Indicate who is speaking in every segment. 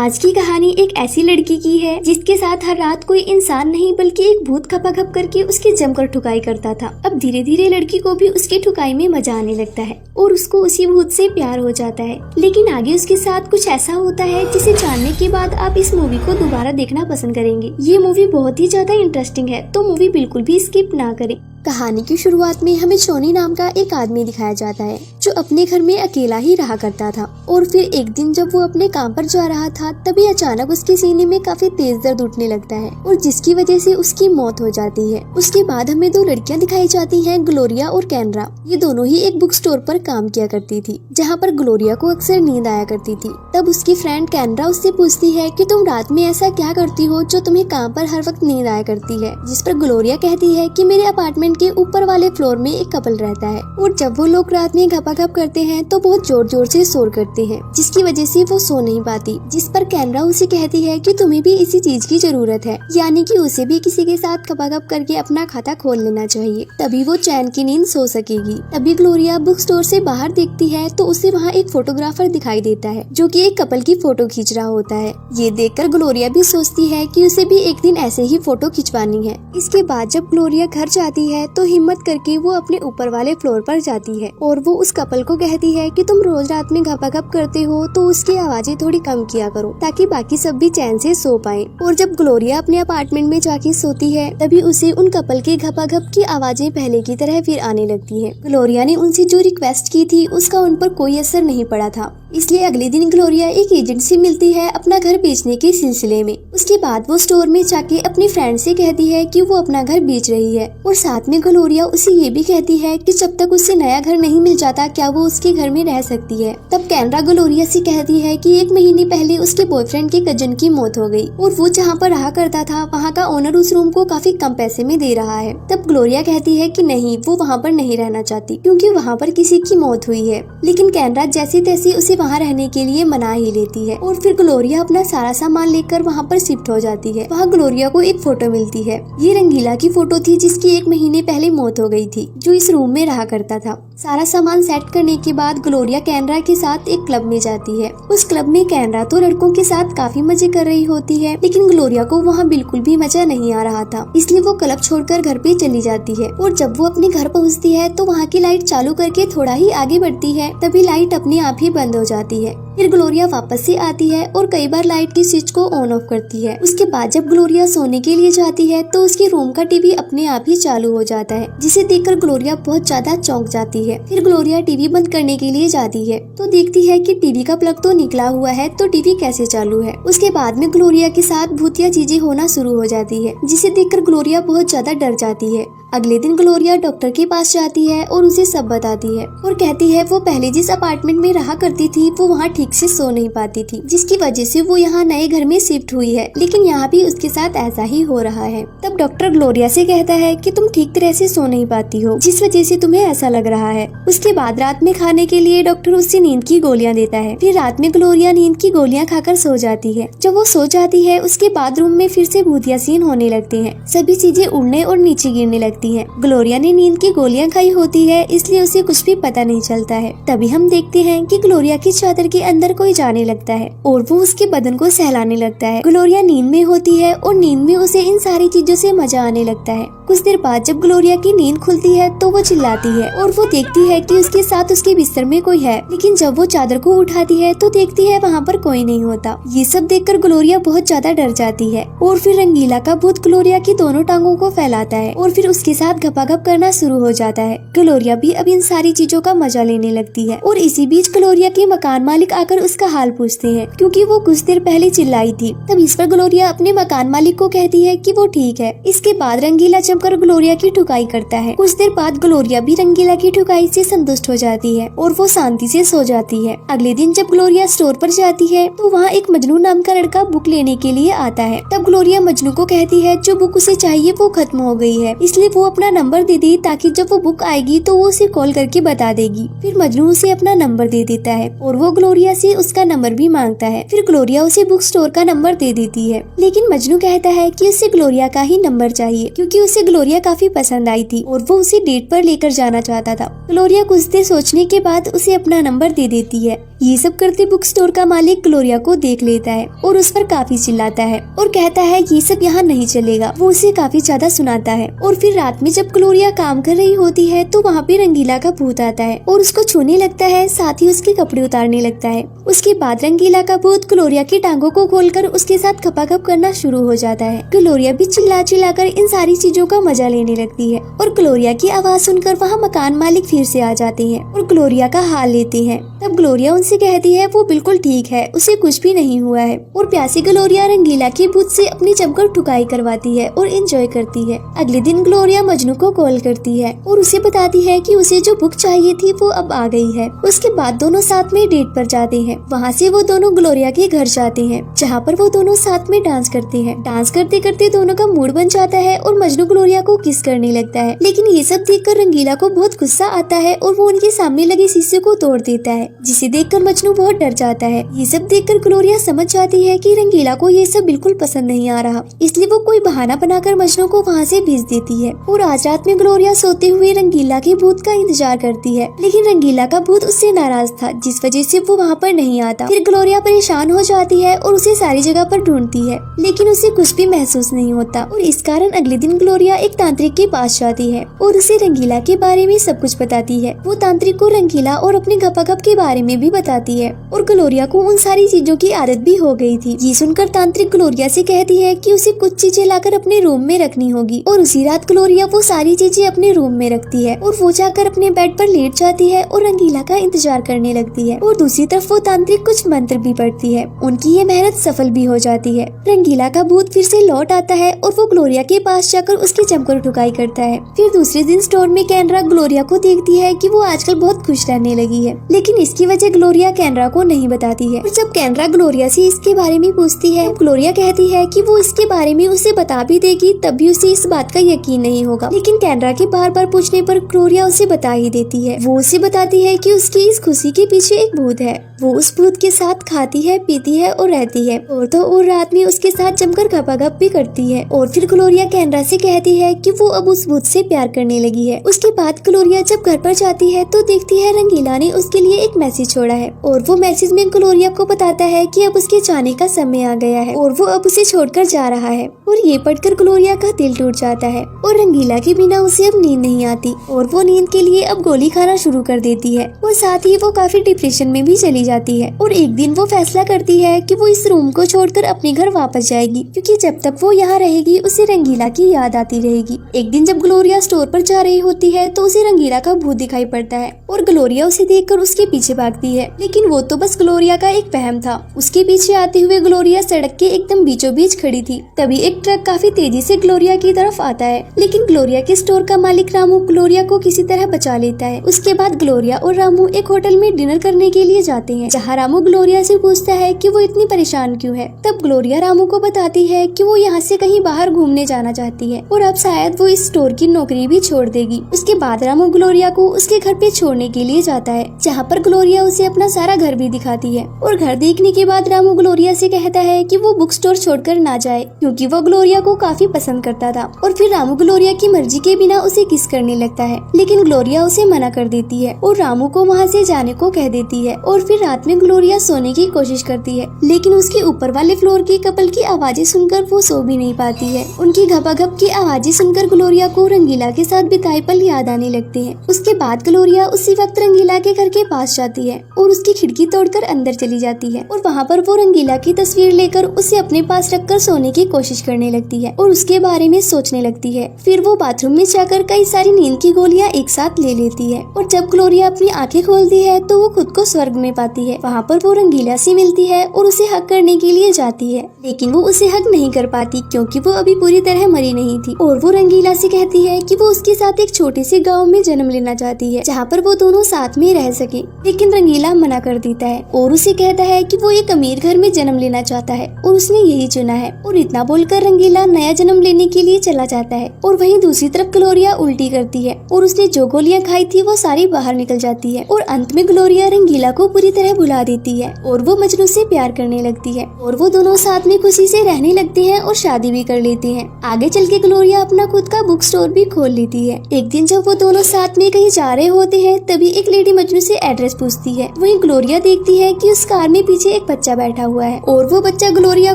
Speaker 1: आज की कहानी एक ऐसी लड़की की है जिसके साथ हर रात कोई इंसान नहीं बल्कि एक भूत खपाखप करके उसकी जमकर ठुकाई करता था। अब धीरे धीरे लड़की को भी उसकी ठुकाई में मजा आने लगता है और उसको उसी भूत से प्यार हो जाता है। लेकिन आगे उसके साथ कुछ ऐसा होता है जिसे जानने के बाद आप इस मूवी को दोबारा देखना पसंद करेंगे। ये मूवी बहुत ही ज्यादा इंटरेस्टिंग है, तो मूवी बिल्कुल भी स्किप ना करें। कहानी की शुरुआत में हमें शोनी नाम का एक आदमी दिखाया जाता है जो अपने घर में अकेला ही रहा करता था। और फिर एक दिन जब वो अपने काम पर जा रहा था तभी अचानक उसके सीने में काफी तेज दर्द उठने लगता है और जिसकी वजह से उसकी मौत हो जाती है। उसके बाद हमें दो लड़कियां दिखाई जाती हैं, ग्लोरिया और कैनरा। ये दोनों ही एक बुक स्टोर पर काम किया करती थी जहाँ पर ग्लोरिया को अक्सर नींद आया करती थी। तब उसकी फ्रेंड कैनरा उससे पूछती है कि तुम रात में ऐसा क्या करती हो जो तुम्हें काम पर हर वक्त नींद आया करती है। जिस पर ग्लोरिया कहती है कि मेरे अपार्टमेंट के ऊपर वाले फ्लोर में एक कपल रहता है और जब वो लोग रात में घपाघप करते हैं तो बहुत जोर जोर से शोर करते हैं जिसकी वजह से वो सो नहीं पाती। जिस पर कैनरा उसे कहती है कि तुम्हें भी इसी चीज की जरूरत है, यानी कि उसे भी किसी के साथ घपाघप करके अपना खाता खोल लेना चाहिए, तभी वो चैन की नींद सो सकेगी। तभी ग्लोरिया बुक स्टोर से बाहर देखती है तो उसे वहाँ एक फोटोग्राफर दिखाई देता है जो कि एक कपल की फोटो खींच रहा होता है। ये देखकर ग्लोरिया भी सोचती है कि उसे भी एक दिन ऐसे ही फोटो खिंचवानी है। इसके बाद जब ग्लोरिया घर जाती है तो हिम्मत करके वो अपने ऊपर वाले फ्लोर पर जाती है और वो उस कपल को कहती है कि तुम रोज रात में घपाघप करते हो तो उसकी आवाजें थोड़ी कम किया करो ताकि बाकी सब भी चैन से सो पाए। और जब ग्लोरिया अपने अपार्टमेंट में जाके सोती है तभी उसे उन कपल के घपाघप की आवाजें पहले की तरह फिर आने लगती है। ग्लोरिया ने उनसे जो रिक्वेस्ट की थी उसका उन पर कोई असर नहीं पड़ा था, इसलिए अगले दिन ग्लोरिया एक एजेंट से मिलती है अपना घर बेचने के सिलसिले में। उसके बाद वो स्टोर में जाके अपनी फ्रेंड से कहती है कि वो अपना घर बेच रही है और साथ में ग्लोरिया उसे ये भी कहती है कि जब तक उसे नया घर नहीं मिल जाता क्या वो उसके घर में रह सकती है। तब कैनरा ग्लोरिया से कहती है कि 1 महीने पहले उसके बॉयफ्रेंड के कजन की मौत हो गई और वो जहाँ पर रहा करता था वहाँ का ओनर उस रूम को काफी कम पैसे में दे रहा है। तब ग्लोरिया कहती है कि नहीं, वो वहाँ पर नहीं रहना चाहती क्योंकि वहाँ पर किसी की मौत हुई है। लेकिन कैनरा जैसे तैसे उसे वहाँ रहने के लिए मना ही लेती है और फिर ग्लोरिया अपना सारा सामान लेकर वहाँ पर शिफ्ट हो जाती है। वहाँ ग्लोरिया को एक फोटो मिलती है। ये रंगीला की फोटो थी जिसकी 1 महीने पहले मौत हो गई थी, जो इस रूम में रहा करता था। सारा सामान सेट करने के बाद ग्लोरिया कैनरा के साथ एक क्लब में जाती है। उस क्लब में कैनरा तो लड़कों के साथ काफी मजे कर रही होती है, लेकिन ग्लोरिया को वहाँ बिल्कुल भी मजा नहीं आ रहा था, इसलिए वो क्लब छोड़कर घर पे चली जाती है। और जब वो अपने घर पहुँचती है तो वहाँ की लाइट चालू करके थोड़ा ही आगे बढ़ती है, तभी लाइट अपने आप ही बंद हो जाती है। फिर ग्लोरिया वापस से आती है और कई बार लाइट की स्विच को ऑन ऑफ करती है। उसके बाद जब ग्लोरिया सोने के लिए जाती है तो उसके रूम का टीवी अपने आप ही चालू हो जाता है, जिसे देखकर ग्लोरिया बहुत ज्यादा चौंक जाती है। फिर ग्लोरिया टीवी बंद करने के लिए जाती है तो देखती है कि टीवी का प्लग तो निकला हुआ है, तो टीवी कैसे चालू है। उसके बाद में ग्लोरिया के साथ भूतिया चीजें होना शुरू हो जाती है, जिसे देखकर ग्लोरिया बहुत ज्यादा डर जाती है। अगले दिन ग्लोरिया डॉक्टर के पास जाती है और उसे सब बताती है और कहती है वो पहले जिस अपार्टमेंट में रहा करती थी वो वहाँ ठीक से सो नहीं पाती थी, जिसकी वजह से वो यहाँ नए घर में शिफ्ट हुई है, लेकिन यहाँ भी उसके साथ ऐसा ही हो रहा है। तब डॉक्टर ग्लोरिया से कहता है कि तुम ठीक तरह से सो नहीं पाती हो, जिस वजह से तुम्हें ऐसा लग रहा है। उसके बाद रात में खाने के लिए डॉक्टर उससे नींद की गोलियां देता है। फिर रात में ग्लोरिया नींद की गोलियां खाकर सो जाती है। जब वो सो जाती है उसके बाद रूम में फिर से भूतिया सीन होने लगते हैं, सभी चीजें उड़ने और नीचे गिरने लगती है। ग्लोरिया ने नींद की गोलियां खाई होती है, इसलिए उसे कुछ भी पता नहीं चलता है। तभी हम देखते हैं कि ग्लोरिया की चादर के अंदर कोई जाने लगता है और वो उसके बदन को सहलाने लगता है। ग्लोरिया नींद में होती है और नींद में उसे इन सारी चीजों से मजा आने लगता है। कुछ देर बाद जब ग्लोरिया की नींद खुलती है तो वो चिल्लाती है और वो देखती है कि उसके साथ उसके बिस्तर में कोई है, लेकिन जब वो चादर को उठाती है तो देखती है वहाँ पर कोई नहीं होता। ये सब देखकर ग्लोरिया बहुत ज्यादा डर जाती है और फिर रंगीला का भूत ग्लोरिया की दोनों टांगों को फैलाता है और फिर उसके साथ घपाघप करना शुरू हो जाता है। ग्लोरिया भी अब इन सारी चीजों का मजा लेने लगती है और इसी बीच ग्लोरिया के मकान मालिक आकर उसका हाल पूछते हैं, क्योंकि वो कुछ देर पहले चिल्लाई थी। तब इस पर ग्लोरिया अपने मकान मालिक को कहती है कि वो ठीक है। इसके बाद रंगीला जमकर ग्लोरिया की ठुकाई करता है। कुछ देर बाद ग्लोरिया भी रंगीला की ठुकाई से संतुष्ट हो जाती है और वो शांति से सो जाती है। अगले दिन जब ग्लोरिया स्टोर पर जाती है तो वहाँ एक मजनू नाम का लड़का बुक लेने के लिए आता है। तब ग्लोरिया मजनू को कहती है जो बुक उसे चाहिए वो खत्म हो गई है, इसलिए वो अपना नंबर दे दी ताकि जब वो बुक आएगी तो वो उसे कॉल करके बता देगी। फिर मजनू उसे अपना नंबर दे देता है और वो ग्लोरिया से उसका नंबर भी मांगता है। फिर ग्लोरिया उसे बुक स्टोर का नंबर दे देती है, लेकिन मजनू कहता है कि उसे ग्लोरिया का ही नंबर चाहिए क्योंकि उसे ग्लोरिया काफी पसंद आई थी और वो उसे डेट पर लेकर जाना चाहता था। ग्लोरिया कुछ देर सोचने के बाद उसे अपना नंबर दे देती है। ये सब करते बुक स्टोर का मालिक ग्लोरिया को देख लेता है और उस पर काफी चिल्लाता है और कहता है ये सब यहाँ नहीं चलेगा। वो उसे काफी ज्यादा सुनाता है। और फिर रात में जब ग्लोरिया काम कर रही होती है तो वहाँ पे रंगीला का भूत आता है और उसको छूने लगता है, साथ ही उसके कपड़े उतारने लगता है। उसके बाद रंगीला का भूत ग्लोरिया की टांगों को खोलकर उसके साथ खपाखप करना शुरू हो जाता है। ग्लोरिया भी चिल्ला चिल्लाकर इन सारी चीजों का मजा लेने लगती है और ग्लोरिया की आवाज सुनकर वहाँ मकान मालिक फिर से आ जाते हैं और ग्लोरिया का हाल लेते हैं। तब ग्लोरिया उनसे कहती है वो बिल्कुल ठीक है, उसे कुछ भी नहीं हुआ है। और प्यासी ग्लोरिया रंगीला के भूत से अपनी जमकर ठुकाई करवाती है और एंजॉय करती है। अगले दिन ग्लोरिया मजनू को कॉल करती है और उसे बताती है कि उसे जो बुक चाहिए थी वो अब आ गई है। उसके बाद दोनों साथ में डेट पर जाते हैं। वहाँ से वो दोनों ग्लोरिया के घर जाते हैं जहाँ पर वो दोनों साथ में डांस करते हैं। डांस करते करते दोनों का मूड बन जाता है और मजनू ग्लोरिया को किस करने लगता है। लेकिन ये सब देखकर रंगीला को बहुत गुस्सा आता है और वो उनके सामने लगे शीशे को तोड़ देता है, जिसे देखकर मजनू बहुत डर जाता है। ये सब देखकर ग्लोरिया समझ जाती है कि रंगीला को ये सब बिल्कुल पसंद नहीं आ रहा, इसलिए वो कोई बहाना बनाकर मजनू को वहाँ से भेज देती है। और आज रात में ग्लोरिया सोते हुए रंगीला के भूत का इंतजार करती है, लेकिन रंगीला का भूत उससे नाराज था, जिस वजह से वो वहाँ पर नहीं आता। फिर ग्लोरिया परेशान हो जाती है और उसे सारी जगह पर ढूंढती है, लेकिन उसे कुछ भी महसूस नहीं होता। और इस कारण अगले दिन ग्लोरिया एक तांत्रिक के पास जाती है और उसे रंगीला के बारे में सब कुछ बताती है। वो तांत्रिक को रंगीला और अपने गपागप के बारे में भी बताती है और ग्लोरिया को उन सारी चीजों की आदत भी हो गई थी। ये सुनकर तांत्रिक ग्लोरिया से कहती है कि उसे कुछ चीजें लाकर अपने रूम में रखनी होगी। और उसी रात ग्लोरिया वो सारी चीजें अपने रूम में रखती है और वो जाकर अपने बेड पर लेट जाती है और रंगीला का इंतजार करने लगती है। और दूसरी तरफ वो तांत्रिक कुछ मंत्र भी पढ़ती है। उनकी ये मेहनत सफल भी हो जाती है। रंगीला का भूत फिर से लौट आता है और वो ग्लोरिया के पास जाकर उसकी जमकर ठुकाई करता है। फिर दूसरे दिन स्टोर में कैनरा ग्लोरिया को देखती है कि वो आजकल बहुत खुश रहने लगी है, लेकिन इसकी वजह ग्लोरिया कैनरा को नहीं बताती है। और जब कैनरा ग्लोरिया से इसके बारे में पूछती है, ग्लोरिया कहती है कि वो इसके बारे में उसे बता भी देगी तब भी उसे इस बात का यकीन नहीं होगा। लेकिन कैनरा के बार बार पूछने पर ग्लोरिया उसे बता ही देती है। वो उसे बताती है कि उसकी इस खुशी के पीछे एक भूत है। वो उस भूत के साथ खाती है, पीती है और रहती है और तो और रात में उसके साथ जमकर गपागप भी करती है। और फिर ग्लोरिया कैनरा से कहती है कि वो अब उस भूत से प्यार करने लगी है। उसके बाद ग्लोरिया जब घर पर जाती है तो देखती है रंगीला ने उसके लिए एक मैसेज छोड़ा है और वो मैसेज में ग्लोरिया को बताता है कि अब उसके जाने का समय आ गया है और वो अब उसे छोड़कर जा रहा है। और ये पढ़कर ग्लोरिया का दिल टूट जाता है और रंगीला के बिना उसे अब नींद नहीं आती और वो नींद के लिए अब गोली खाना शुरू कर देती है और साथ ही वो काफी डिप्रेशन में भी चली जाती है। और एक दिन वो फैसला करती है कि वो इस रूम को छोड़कर अपने घर वापस जाएगी, क्योंकि जब तक वो यहाँ रहेगी उसे रंगीला की याद आती रहेगी। एक दिन जब ग्लोरिया स्टोर पर जा रही होती है तो उसे रंगीला का भूत दिखाई पड़ता है और ग्लोरिया उसे देखकर उसके पीछे भागती है, लेकिन वो तो बस ग्लोरिया का एक वहम था। उसके पीछे आते हुए ग्लोरिया सड़क के एकदम बीचों बीच खड़ी थी। तभी एक ट्रक काफी तेजी से ग्लोरिया की तरफ आता है, लेकिन ग्लोरिया के स्टोर का मालिक रामू ग्लोरिया को किसी तरह बचा लेता है। उसके बाद ग्लोरिया और रामू एक होटल में डिनर करने के लिए जाते हैं, जहाँ रामू ग्लोरिया से पूछता है कि वो इतनी परेशान क्यों है। तब ग्लोरिया रामू को बताती है कि वो यहाँ से कहीं बाहर घूमने जाना चाहती है और अब शायद वो इस स्टोर की नौकरी भी छोड़ देगी। उसके बाद रामू ग्लोरिया को उसके घर पे छोड़ने के लिए जाता है, जहाँ पर ग्लोरिया उसे अपना सारा घर भी दिखाती है। और घर देखने के बाद रामू ग्लोरिया से कहता है कि वो बुक स्टोर छोड़कर ना जाए, क्योंकि वो ग्लोरिया को काफी पसंद करता था। और फिर रामू ग्लोरिया की मर्जी के बिना उसे किस करने लगता है, लेकिन ग्लोरिया उसे मना कर देती है और रामू को वहाँ से जाने को कह देती है। और फिर रात में ग्लोरिया सोने की कोशिश करती है, लेकिन उसके ऊपर वाले फ्लोर की कपल की आवाजें सुनकर वो सो भी नहीं पाती है। उनकी घपाघप की आवाजें सुनकर ग्लोरिया को रंगीला के साथ बिताए पल याद आने लगते हैं। उसके बाद ग्लोरिया उसी वक्त रंगीला के घर के पास जाती है और उसकी खिड़की तोड़कर अंदर चली जाती है और वहाँ पर वो रंगीला की तस्वीर लेकर उसे अपने पास रखकर सोने की कोशिश करने लगती है और उसके बारे में सोचने लगती है। फिर वो बाथरूम में जाकर कई सारी नींद की गोलियां एक साथ ले लेती है और जब ग्लोरिया अपनी आंखें खोलती है तो वो खुद को स्वर्ग में पाती है। वहाँ पर वो रंगीला से मिलती है और उसे हग करने के लिए जाती है, लेकिन वो उसे हग नहीं कर पाती क्योंकि वो अभी पूरी तरह मरी नहीं थी। और वो रंगीला से कहती है कि वो उसके साथ एक छोटे से गांव में जन्म लेना चाहती है, जहाँ पर वो दोनों साथ में रह सके। लेकिन रंगीला मना कर देता है और उसे कहता है कि वो एक अमीर घर में जन्म लेना चाहता है और उसने यही चुना है। और इतना बोलकर रंगीला नया जन्म लेने के लिए चला जाता है और वहीं दूसरी तरफ ग्लोरिया उल्टी करती है और उसने जो गोलियां खाई थी वो सारी बाहर निकल जाती है और अंत में ग्लोरिया रंगीला को पूरी तरह तरह भुला देती है और वो मजनू से प्यार करने लगती है और वो दोनों साथ में खुशी से रहने लगते हैं और शादी भी कर लेते हैं। आगे चल के ग्लोरिया अपना खुद का बुक स्टोर भी खोल लेती है। एक दिन जब वो दोनों साथ में कहीं जा रहे होते हैं तभी एक लेडी मजनू से एड्रेस पूछती है। वहीं ग्लोरिया देखती है कि उस कार में पीछे एक बच्चा बैठा हुआ है और वो बच्चा ग्लोरिया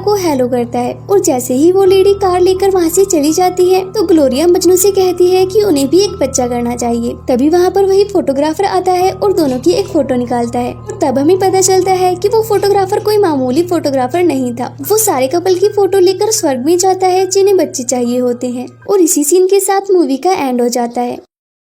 Speaker 1: को हेलो करता है और जैसे ही वो लेडी कार लेकर वहाँ से चली जाती है तो ग्लोरिया मजनू से कहती है कि उन्हें भी एक बच्चा करना चाहिए। तभी वहाँ पर वही फोटोग्राफर आता है और दोनों की एक फोटो निकालता है और तब हमें पता चलता है कि वो फोटोग्राफर कोई मामूली फोटोग्राफर नहीं था। वो सारे कपल की फोटो लेकर स्वर्ग में जाता है जिन्हें बच्चे चाहिए होते हैं और इसी सीन के साथ मूवी का एंड हो जाता है।